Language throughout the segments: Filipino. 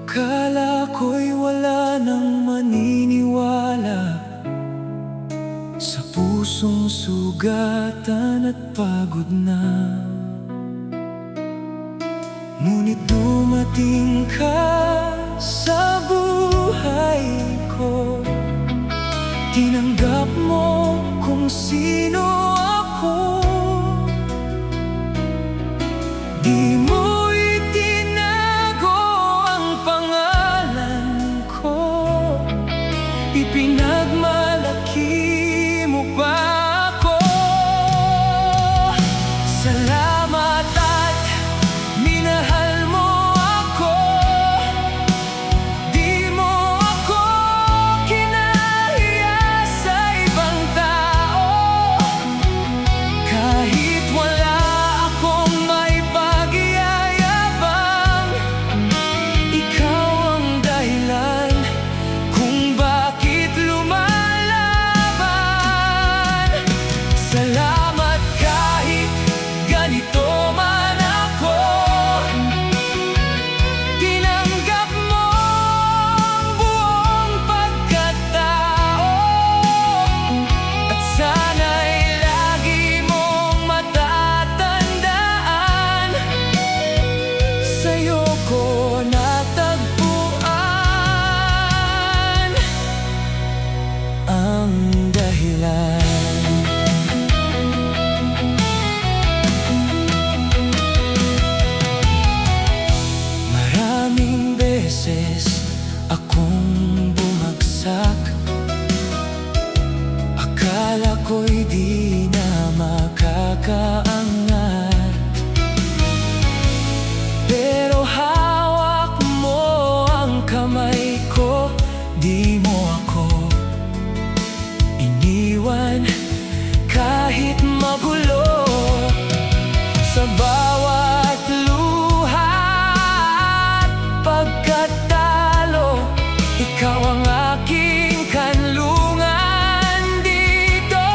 Akala ko'y wala nang maniniwala sa pusong sugatan at pagod na. Ngunit dumating ka sa buhay ko, tinanggap mo kung sino ako. Di mo itinago ang pangalan ko, ipinagmalaki mo pa ako. Salamat at minahal mo ako. Di mo ako kinahiya sa ibang tao. Kahit wala akong maipag-iyayabang, ikaw ang dahilan kung bakit lumalaban. Salamat kahit ganito man ako, tinanggap mo ang buong pagkatao. At sana'y lagi mong matatandaan, sa'yo ko natagpuan ang dahilan. Maraming beses akong bumagsak, akala ko'y di na makakaangat. Pero hawak mo ang kamay ko, di mo ako iniwan kahit magulo. Sa bawat luha at pagkatalo, ikaw ang aking kanlungan dito.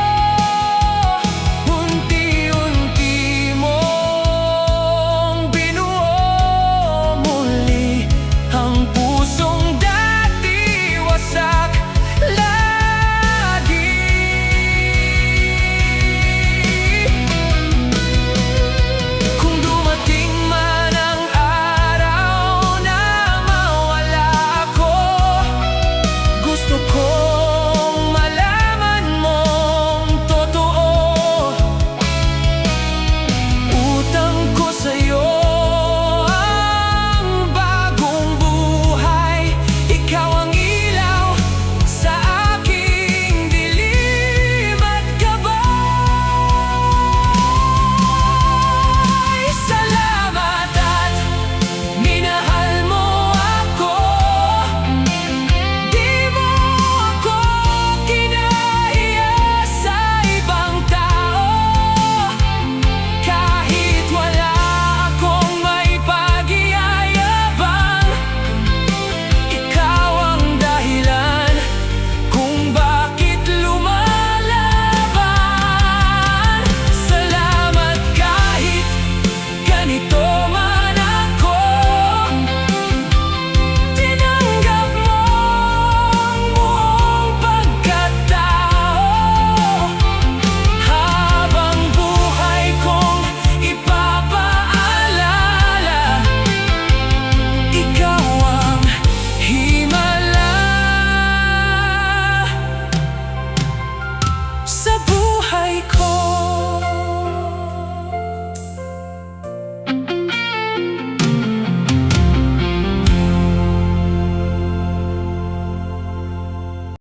Unti-unti mong binuo muli ang pusong dati wasak lagi. Kung dumating man ang araw na mawala ako, gusto kong malaman mong totoo. Utang ko sa'yo ang bagong buhay. Ikaw ang ilaw sa aking dilim at gabay. Salamat at minahal mo ako. Di mo ako kinahiya sa ibang tao. Kahit wala akong maipag-iyayabang, ikaw ang dahilan kung bakit lumalaban. Salamat kahit ganito man ako, tinanggap mo ang buong pagkatao. Habang buhay kong ipapaalala, ikaw ang himala sa